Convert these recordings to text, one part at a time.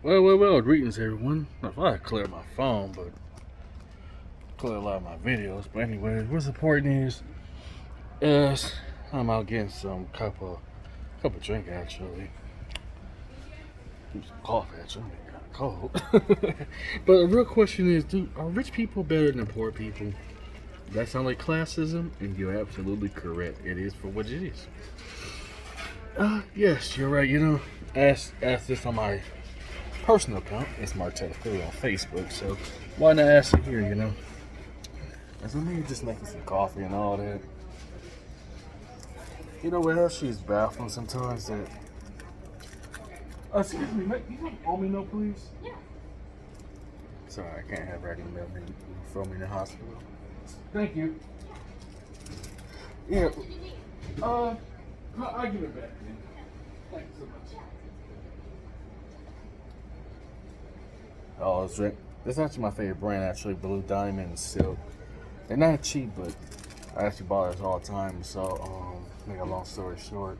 Well, greetings everyone. I thought I cleared my phone, but cleared a lot of my videos. But anyway, what's important is I'm out getting some cup of drink actually. Some coffee actually. Kind of cold. But the real question is, are rich people better than poor people? Does that sound like classism? And you're absolutely correct. It is for what it is. Yes, you're right. Ask this on my personal account. It's Martell Philly on Facebook, so why not ask it here? As I'm here just making some coffee and all that. You know what else she's baffling sometimes that excuse me, you can owe me no please? Yeah. Sorry, I can't have regular milk when you throw me in the hospital. Thank you. Yeah. I'll give it back, man. Thank you so much. Oh, this is actually my favorite brand, actually, Blue Diamond Silk. They're not cheap, but I actually buy this all the time. So, make a long story short.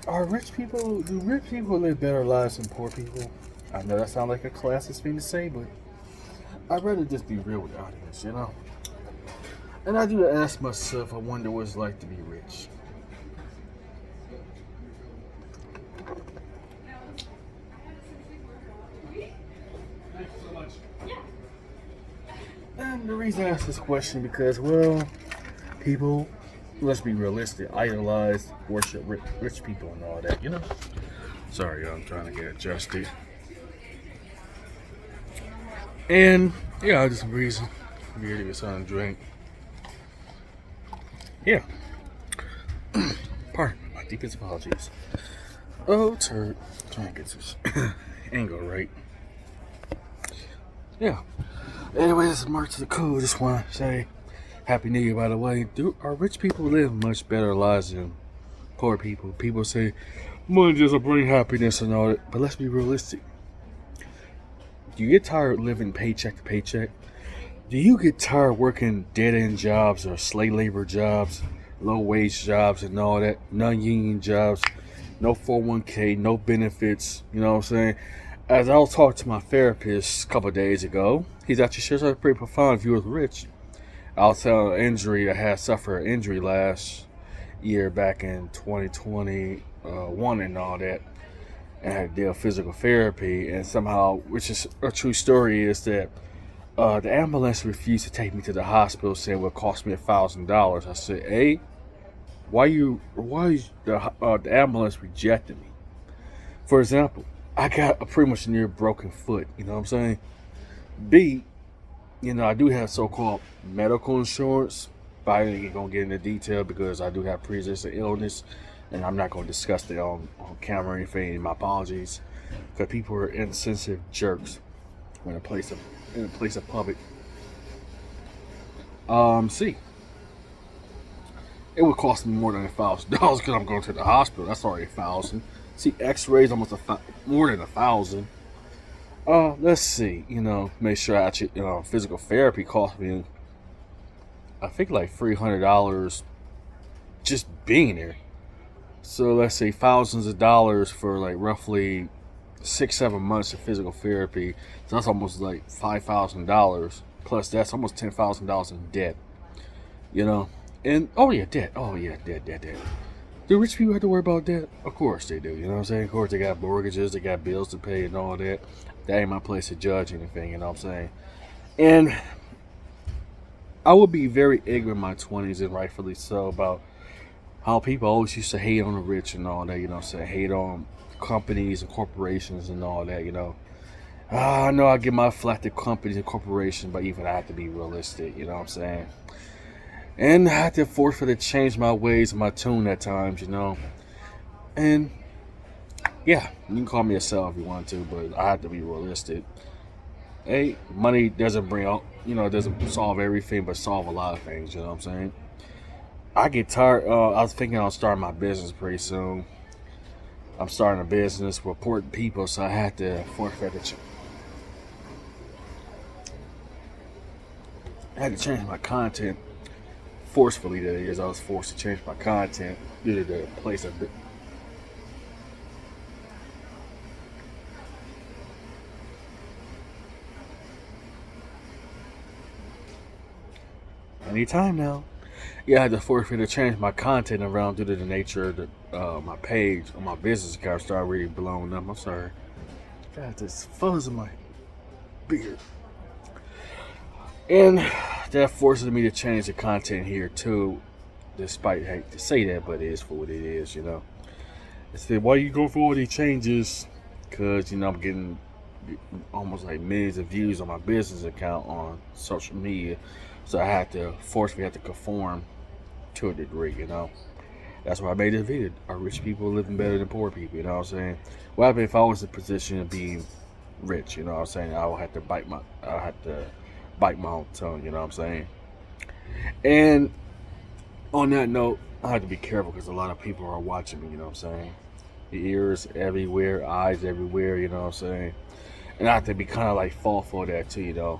Do rich people live better lives than poor people? I know that sounds like a classist thing to say, but I'd rather just be real with the audience. And I do ask myself, I wonder what it's like to be rich. Thank you so much. And the reason I ask this question because, well, people, let's be realistic, idolize, worship rich people and all that. Sorry, I'm trying to get adjusted. And yeah, just some reason for me to get something to drink. Yeah. Pardon my deepest apologies. Oh, turd. Trying to get this angle right. Yeah. Anyway, this is Mark to the Cool. Just want to say Happy New Year, by the way. Are rich people live much better lives than poor people? People say money doesn't bring happiness and all that, but let's be realistic. Do you get tired of living paycheck to paycheck? Do you get tired of working dead-end jobs or slave labor jobs, low-wage jobs and all that, non-union jobs, no 401k, no benefits, you know what I'm saying? As I was talking to my therapist a couple of days ago, he's actually shared something pretty profound. If you was rich, I was telling an injury, I had suffered an injury last year back in 2021 and all that. And I had to deal physical therapy, and somehow, which is a true story, is that the ambulance refused to take me to the hospital, saying it would cost me $1,000. I said, "Hey, why is the ambulance rejecting me?" For example, I got a pretty much near broken foot. You know what I'm saying? B, I do have so-called medical insurance, but I ain't gonna get into detail because I do have pre-existing illness, and I'm not gonna discuss it on camera or anything. My apologies, because people are insensitive jerks when in a place of public. C, it would cost me more than $1,000 because I'm going to the hospital. That's already $1,000. See, X-rays almost more than $1,000. Let's see. Make sure I actually, physical therapy cost me, I think like $300 just being there. So let's say thousands of dollars for like roughly 6-7 months of physical therapy. So that's almost like $5,000. Plus that's almost $10,000 in debt. And debt. Debt. Do rich people have to worry about debt? Of course they do. You know what I'm saying? Of course they got mortgages, they got bills to pay and all that. That ain't my place to judge anything, you know what I'm saying? And I would be very ignorant in my 20s, and rightfully so, about how people always used to hate on the rich and all that, you know what I'm saying? Hate on companies and corporations and all that, I know I give my flat to companies and corporations, but even I have to be realistic, you know what I'm saying? And I had to forfeit to change my ways and my tune at times, And yeah, you can call me a sell if you want to, but I have to be realistic. Hey, money doesn't bring out, it doesn't solve everything, but solve a lot of things, you know what I'm saying? I get tired. I was thinking I'll start my business pretty soon. I'm starting a business with important people, so I had to forfeit I had to change my content forcefully that is. I was forced to change my content due to the place I've been. Anytime now. Yeah, I had to forfeit to change my content around due to the nature of my page on my business account started really blowing up. I'm sorry. God, this fuzz in my beard. And that forces me to change the content here too. Despite I hate to say that, but it is for what it is, you know. I said, why are you going for all these changes? Because, you know, I'm getting almost like millions of views on my business account on social media. So I had to forcefully have to conform to a degree, you know. That's why I made this video. Are rich people living better than poor people? You know what I'm saying? What happened if I was in a position of being rich? You know what I'm saying? I would have to bite my own tongue. You know what I'm saying? And on that note, I have to be careful because a lot of people are watching me. You know what I'm saying? Ears everywhere, eyes everywhere. You know what I'm saying? And I have to be kind of like thoughtful of that too. You know.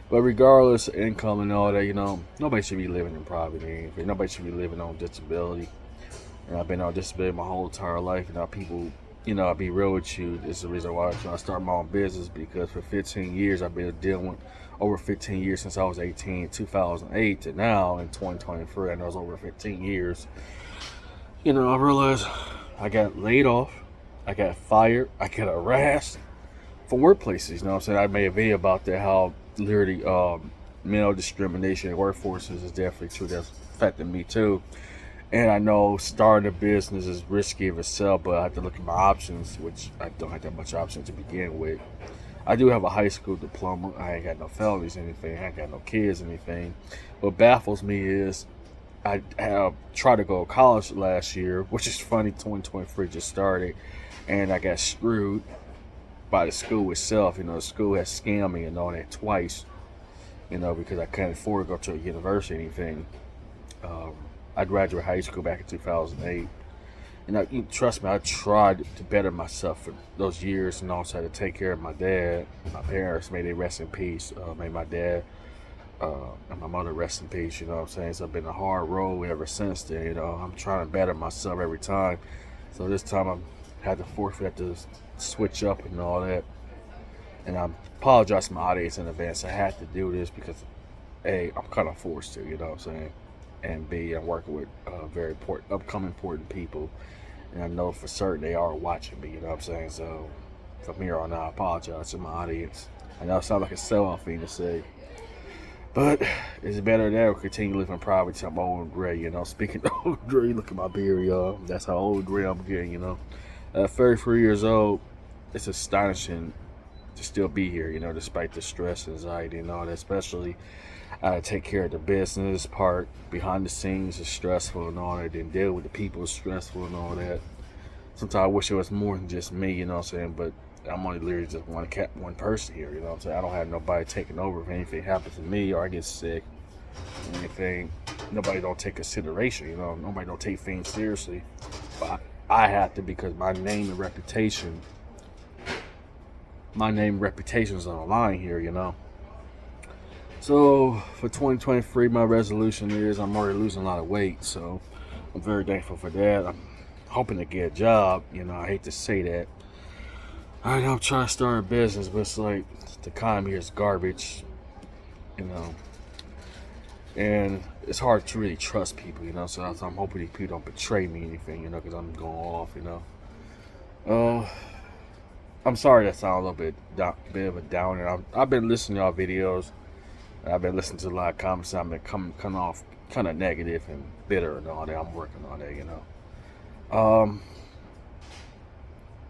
But regardless of income and all that, you know, nobody should be living in poverty. Nobody should be living on disability. And I've been on disability my whole entire life. And now people, you know, I'll be real with you. This is the reason why I'm trying to start my own business, because for 15 years, I've been dealing with over 15 years since I was 18, 2008 to now in 2023. I know it's over 15 years. You know, I realized I got laid off. I got fired. I got harassed from workplaces. You know what I'm saying? I made a video about that, how literally male discrimination in workforces is definitely true. That's affecting me too. And I know starting a business is risky of itself, but I have to look at my options, which I don't have that much option to begin with. I do have a high school diploma. I ain't got no felonies or anything. I ain't got no kids or anything. What baffles me is I have tried to go to college last year, which is funny. 2023 just started, and I got screwed by the school itself. You know, the school has scammed me and all that twice, you know, because I couldn't afford to go to a university or anything. I graduated high school back in 2008. And trust me, I tried to better myself for those years, and also had to take care of my dad. My parents, may they rest in peace. May my dad and my mother rest in peace, you know what I'm saying? So it's been a hard road ever since then, you know. I'm trying to better myself every time. So this time I had to forfeit to switch up and all that. And I apologize to my audience in advance. I had to do this because A, I'm kind of forced to, you know what I'm saying? And B, I'm working with very important people. And I know for certain they are watching me, you know what I'm saying? So from here on out, I apologize to my audience. I know it sounds like a sell-off thing to say, but it's better that or continue living in poverty. I'm old and gray, you know. Speaking of old and gray, look at my beard, y'all. That's how old and gray I'm getting, you know. At 33 years old, it's astonishing to still be here, you know, despite the stress, anxiety, and all that. Especially, I take care of the business part. Behind the scenes is stressful and all that. Then deal with the people is stressful and all that. Sometimes I wish it was more than just me, you know what I'm saying? But I'm only literally just one person here, you know what I'm saying? I don't have nobody taking over if anything happens to me or I get sick or anything. Nobody don't take consideration, you know? Nobody don't take things seriously. But I have to, because my name and reputation is on the line here, you know? So for 2023, my resolution is I'm already losing a lot of weight, so I'm very thankful for that. I'm hoping to get a job, you know. I hate to say that. I know I'm trying to start a business, but it's like the economy is garbage, you know. And it's hard to really trust people, you know. So I'm hoping these people don't betray me or anything, you know, because I'm going off, you know. I'm sorry that sounds a little bit of a downer. I've been listening to y'all videos. I've been listening to a lot of comments. I've been coming off kind of negative and bitter and all that. I'm working on that, you know.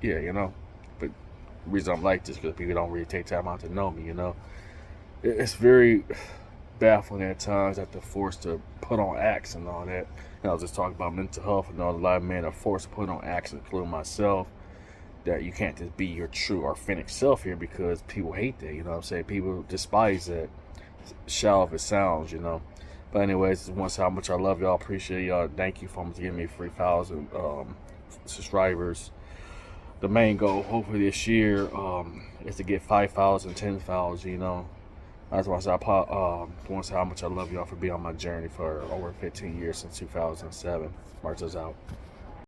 Yeah, you know. But the reason I'm like this is because people don't really take time out to know me, you know. It's very baffling at times that they're forced to put on acts and all that. And I was just talking about mental health and all. A lot of men are forced to put on acts, including myself, that you can't just be your true authentic self here because people hate that, you know what I'm saying? People despise that. Shallow if it sounds, you know. But anyways, once how much I love y'all, appreciate y'all. Thank you for giving me 3,000 subscribers. The main goal, hopefully this year, is to get 5,000, 10,000, you know. That's why I said want to say how much I love y'all for being on my journey for over 15 years since 2007. Marks us out.